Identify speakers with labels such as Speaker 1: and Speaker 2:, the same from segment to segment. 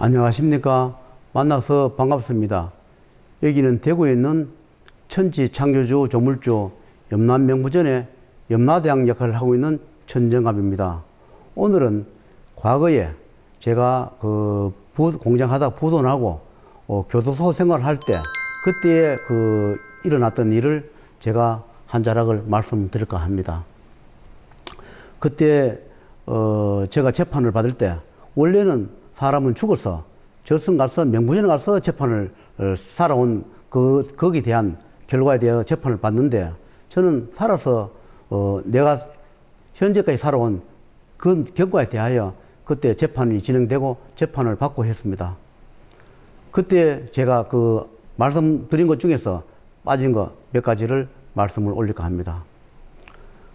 Speaker 1: 안녕하십니까. 만나서 반갑습니다. 여기는 대구에 있는 천지 창조주 조물주 염라명부전의 염라대왕 역할을 하고 있는 천정갑입니다. 오늘은 과거에 제가 공장하다 부도나고 교도소 생활을 할 때 그때에 일어났던 일을 제가 한 자락을 말씀드릴까 합니다. 그때 제가 재판을 받을 때 원래는 사람은 죽어서 저승 가서 명부전에 가서 재판을 살아온 거기에 대한 결과에 대해 재판을 받는데, 저는 살아서 내가 현재까지 살아온 그 결과에 대하여 그때 재판이 진행되고 재판을 받고 했습니다. 그때 제가 말씀드린 것 중에서 빠진 거 몇 가지를 말씀을 올릴까 합니다.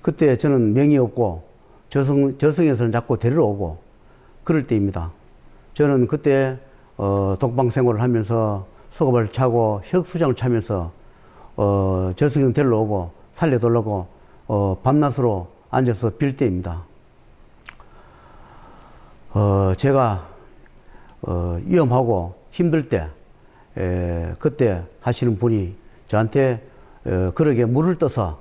Speaker 1: 그때 저는 명이 없고 저승에서는 자꾸 데리러 오고 그럴 때입니다. 저는 그때 독방 생활을 하면서 수갑을 차고 혁수장을 차면서 저승에서 데리러 오고 살려달라고 밤낮으로 앉아서 빌 때입니다. 제가 위험하고 힘들 때 그때 하시는 분이 저한테 그러게 물을 떠서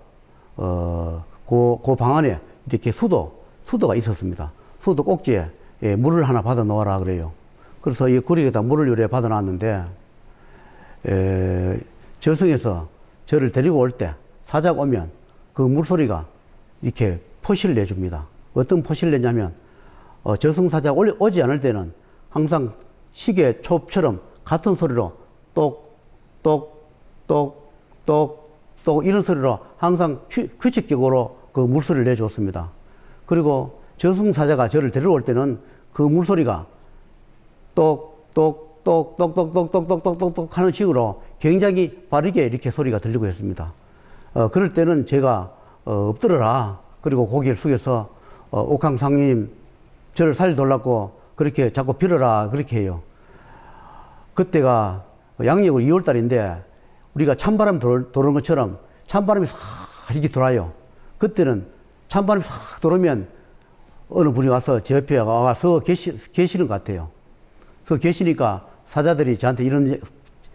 Speaker 1: 그 방 안에 이렇게 수도가 있었습니다. 수도 꼭지에 물을 하나 받아 놓아라 그래요. 그래서 이 구리에다 물을 요래 받아 놨는데, 저승에서 저를 데리고 올 때 사자가 오면 그 물소리가 이렇게 포시를 내줍니다. 어떤 포시를 내냐면, 저승사자가 오지 않을 때는 항상 시계 촉처럼 같은 소리로 똑, 똑, 똑, 똑, 똑 이런 소리로 항상 규칙적으로 그 물소리를 내줬습니다. 그리고 저승사자가 저를 데려올 때는 그 물소리가 똑, 똑, 똑, 똑, 똑, 똑, 똑, 똑, 똑, 똑, 똑 하는 식으로 굉장히 빠르게 이렇게 소리가 들리고 했습니다. 그럴 때는 제가 엎드려라. 그리고 고개를 숙여서 옥황상님 저를 살려달라고 그렇게 자꾸 빌어라 그렇게 해요. 그때가 양력으로 2월달인데 우리가 찬바람 도는 것처럼 찬바람이 싹 이렇게 돌아요. 그때는 찬바람이 싹 돌으면 어느 분이 와서 제 옆에 와서 계시는 것 같아요. 그래서 계시니까 사자들이 저한테 이런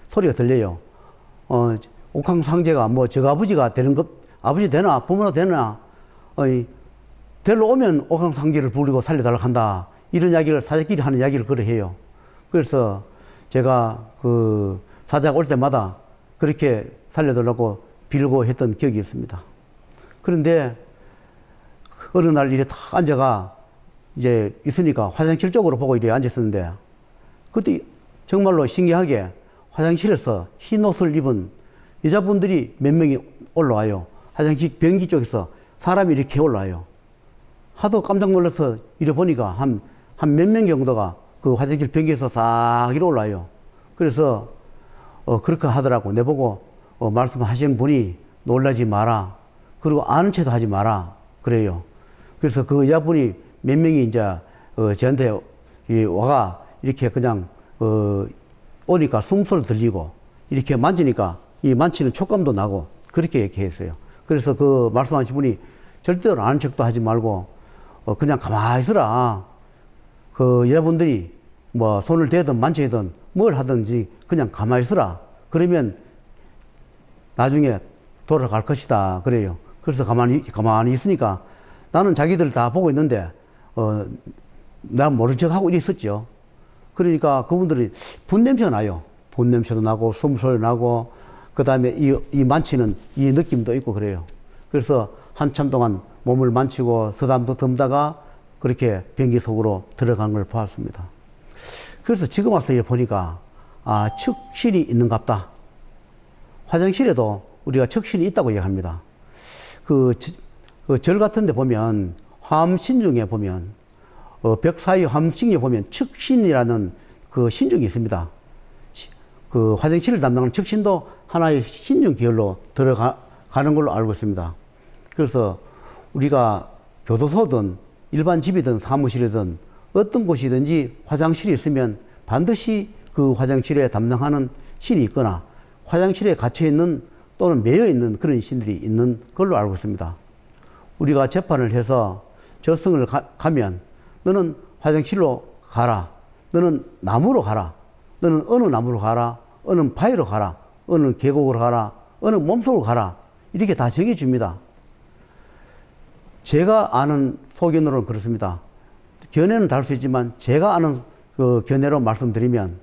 Speaker 1: 소리가 들려요. 옥황상제가 저 아버지가 되는 것, 아버지 되나 부모가 되나, 데리러 오면 옥황상제를 부르고 살려달라고 한다. 이런 이야기를 사자끼리 하는 이야기를 그래 해요. 그래서 제가 사자가 올 때마다 그렇게 살려달라고 빌고 했던 기억이 있습니다. 그런데 어느 날 이래 탁 앉아가 이제 있으니까 화장실 쪽으로 보고 이래 앉았었는데, 그때 정말로 신기하게 화장실에서 흰 옷을 입은 여자분들이 몇 명이 올라와요. 화장실 변기 쪽에서 사람이 이렇게 올라와요. 하도 깜짝 놀라서 이래 보니까 한 몇 명 정도가 그 화장실 변기에서 싹 이래 올라와요. 그래서 그렇게 하더라고. 내보고 말씀하시는 분이 놀라지 마라. 그리고 아는 체도 하지 마라. 그래요. 그래서 그 여자분이 몇 명이 이제 저한테 와가 이렇게 그냥 오니까 숨소리 들리고 이렇게 만지니까 이 만지는 촉감도 나고 그렇게 얘기했어요. 그래서 그 말씀하신 분이 절대로 아는 척도 하지 말고 그냥 가만히 있으라. 그 여러분들이 뭐 손을 대든 만지든 뭘 하든지 그냥 가만히 있으라. 그러면 나중에 돌아갈 것이다. 그래요. 그래서 가만히 있으니까 나는 자기들 다 보고 있는데 나 모른 척 하고 있었죠. 그러니까 그분들이 분냄새가 나요. 분냄새도 나고 숨소리 나고 그 다음에 이 만치는 이 느낌도 있고 그래요. 그래서 한참 동안 몸을 만치고 서담도 듬다가 그렇게 변기 속으로 들어간 걸 보았습니다. 그래서 지금 와서 보니까 척신이 있는갑다. 화장실에도 우리가 척신이 있다고 얘기합니다. 절 같은 데 보면 화엄신중에 보면 벽 사이 화엄신중에 보면 척신이라는 그 신중이 있습니다. 그 화장실을 담당하는 척신도 하나의 신중 계열로 들어가는 걸로 알고 있습니다. 그래서 우리가 교도소든 일반 집이든 사무실이든 어떤 곳이든지 화장실이 있으면 반드시 그 화장실에 담당하는 신이 있거나 화장실에 갇혀 있는 또는 매여 있는 그런 신들이 있는 걸로 알고 있습니다. 우리가 재판을 해서 저승을 가면 너는 화장실로 가라. 너는 나무로 가라. 너는 어느 나무로 가라. 어느 바위로 가라. 어느 계곡으로 가라. 어느 몸속으로 가라. 이렇게 다 정해줍니다. 제가 아는 소견으로는 그렇습니다. 견해는 다를 수 있지만 제가 아는 그 견해로 말씀드리면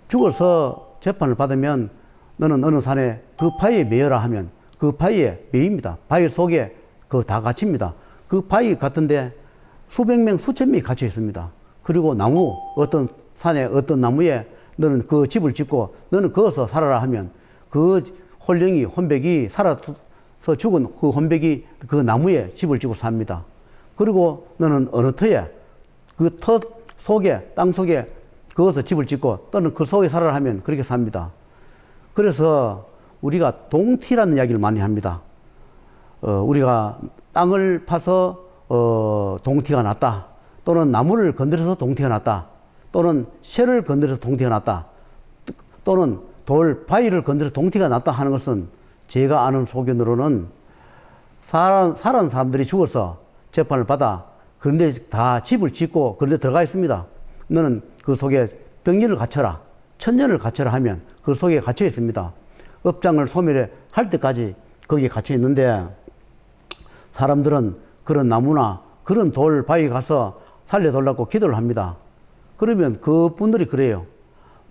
Speaker 1: 죽어서 재판을 받으면 너는 어느 산에 그 바위에 매여라 하면 그 바위에 매입니다. 바위 속에 그 다 갇힙니다. 그 바위 같은데 수백 명, 수천 명이 갇혀 있습니다. 그리고 나무, 어떤 산에 어떤 나무에 너는 그 집을 짓고 너는 거기서 살아라 하면 그 혼백이 살아서 죽은 그 혼백이 그 나무에 집을 짓고 삽니다. 그리고 너는 어느 터에 그 터 속에, 땅 속에 거기서 집을 짓고 또는 그 속에 살아라 하면 그렇게 삽니다. 그래서 우리가 동티라는 이야기를 많이 합니다. 우리가 땅을 파서 동티가 났다. 또는 나무를 건드려서 동티가 났다. 또는 쇠를 건드려서 동티가 났다. 또는 돌, 바위를 건드려서 동티가 났다 하는 것은 제가 아는 소견으로는 살아난 사람들이 죽어서 재판을 받아 그런데 다 집을 짓고 그런데 들어가 있습니다. 너는 그 속에 병년을 갖춰라. 천년을 갖춰라 하면 그 속에 갇혀 있습니다. 업장을 소멸할 때까지 거기에 갇혀 있는데 사람들은 그런 나무나 그런 돌 바위에 가서 살려달라고 기도를 합니다. 그러면 그 분들이 그래요.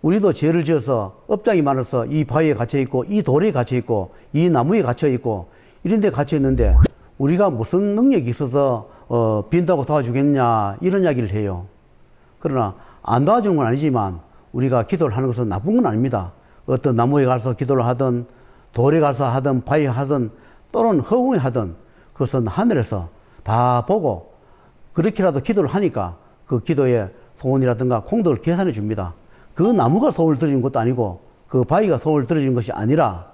Speaker 1: 우리도 죄를 지어서 업장이 많아서 이 바위에 갇혀 있고 이 돌에 갇혀 있고 이 나무에 갇혀 있고 이런 데 갇혀 있는데 우리가 무슨 능력이 있어서 빈다고 도와주겠냐 이런 이야기를 해요. 그러나 안 도와주는 건 아니지만 우리가 기도를 하는 것은 나쁜 건 아닙니다. 어떤 나무에 가서 기도를 하든 돌에 가서 하든 바위에 하든 또는 허공에 하든 그것은 하늘에서 다 보고 그렇게라도 기도를 하니까 그 기도의 소원이라든가 공덕을 계산해 줍니다. 그 나무가 소원을 들어주는 것도 아니고 그 바위가 소원을 들어주는 것이 아니라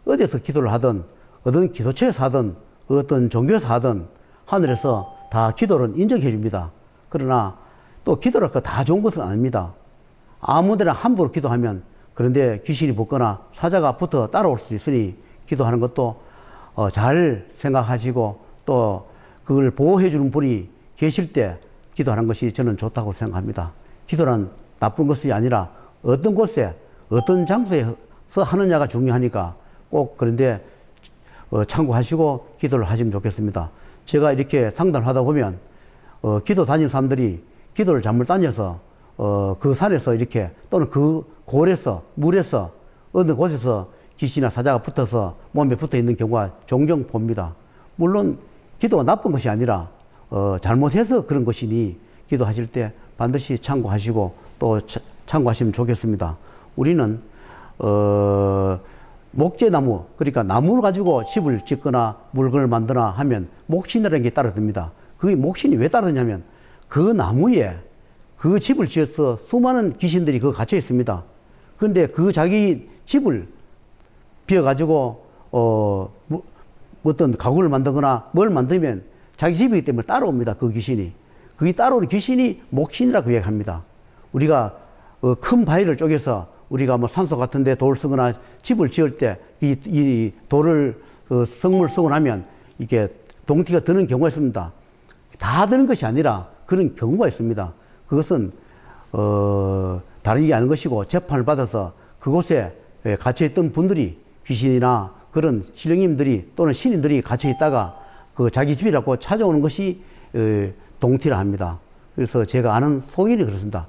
Speaker 1: 어디서 기도를 하든 어떤 기도처에서 하든 어떤 종교에서 하든 하늘에서 다 기도를 인정해 줍니다. 그러나 또 기도랄까 다 좋은 것은 아닙니다. 아무데나 함부로 기도하면 그런데 귀신이 붙거나 사자가 붙어 따라올 수 있으니 기도하는 것도 잘 생각하시고 또 그걸 보호해 주는 분이 계실 때 기도하는 것이 저는 좋다고 생각합니다. 기도는 나쁜 것이 아니라 어떤 곳에 어떤 장소에서 하느냐가 중요하니까 꼭 그런데 참고하시고 기도를 하시면 좋겠습니다. 제가 이렇게 상담을 하다 보면 기도 다니는 사람들이 기도를 잘못 다녀서 그 산에서 이렇게 또는 그 골에서 물에서 어느 곳에서 귀신이나 사자가 붙어서 몸에 붙어 있는 경우가 종종 봅니다. 물론 기도가 나쁜 것이 아니라 잘못해서 그런 것이니 기도하실 때 반드시 참고하시고 또 참고하시면 좋겠습니다. 우리는 목재나무, 그러니까 나무를 가지고 집을 짓거나 물건을 만드나 하면 목신이라는 게 따라듭니다. 그게 목신이 왜 따르냐면 그 나무에 그 집을 지어서 수많은 귀신들이 그 갇혀 있습니다. 그런데 그 자기 집을 비워가지고 어떤 가구를 만들거나 뭘 만들면 자기 집이기 때문에 따라옵니다. 그 귀신이. 그게 따라오는 귀신이 목신이라고 이야기합니다. 우리가 큰 바위를 쪼개서 우리가 뭐 산소 같은 데 돌을 쓰거나 집을 지을 때 이 돌을 성물 쓰고 나면 이게 동티가 드는 경우가 있습니다. 다 드는 것이 아니라 그런 경우가 있습니다. 그것은 다른 게 아닌 것이고 재판을 받아서 그곳에 갇혀 있던 분들이 귀신이나 그런 신령님들이 또는 신인들이 갇혀 있다가 그 자기 집이라고 찾아오는 것이 동티라 합니다. 그래서 제가 아는 소견이 그렇습니다.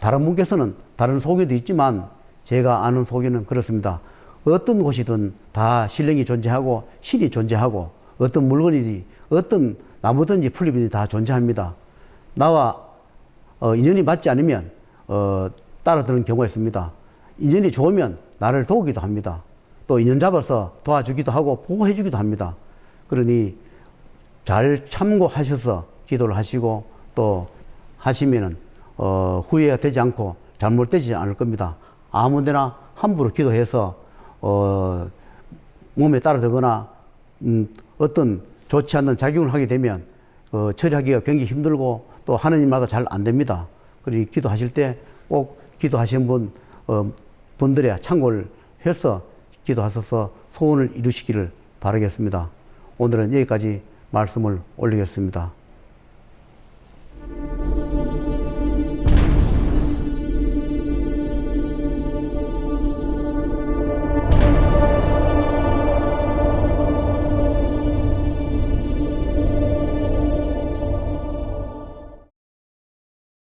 Speaker 1: 다른 분께서는 다른 소견도 있지만 제가 아는 소견은 그렇습니다. 어떤 곳이든 다 신령이 존재하고 신이 존재하고 어떤 물건이든지 어떤 나무든지 풀잎이든지 다 존재합니다. 나와 인연이 맞지 않으면 따라드는 경우가 있습니다. 인연이 좋으면 나를 도우기도 합니다. 또 인연 잡아서 도와주기도 하고 보호해 주기도 합니다. 그러니 잘 참고하셔서 기도를 하시고 또 하시면은 후회가 되지 않고 잘못되지 않을 겁니다. 아무데나 함부로 기도해서 몸에 따라들거나 어떤 좋지 않는 작용을 하게 되면 처리하기가 굉장히 힘들고 또 하느님마다 잘 안 됩니다. 그러니 기도하실 때 꼭 기도하신 분들의 참고를 해서 기도하셔서 소원을 이루시기를 바라겠습니다. 오늘은 여기까지 말씀을 올리겠습니다.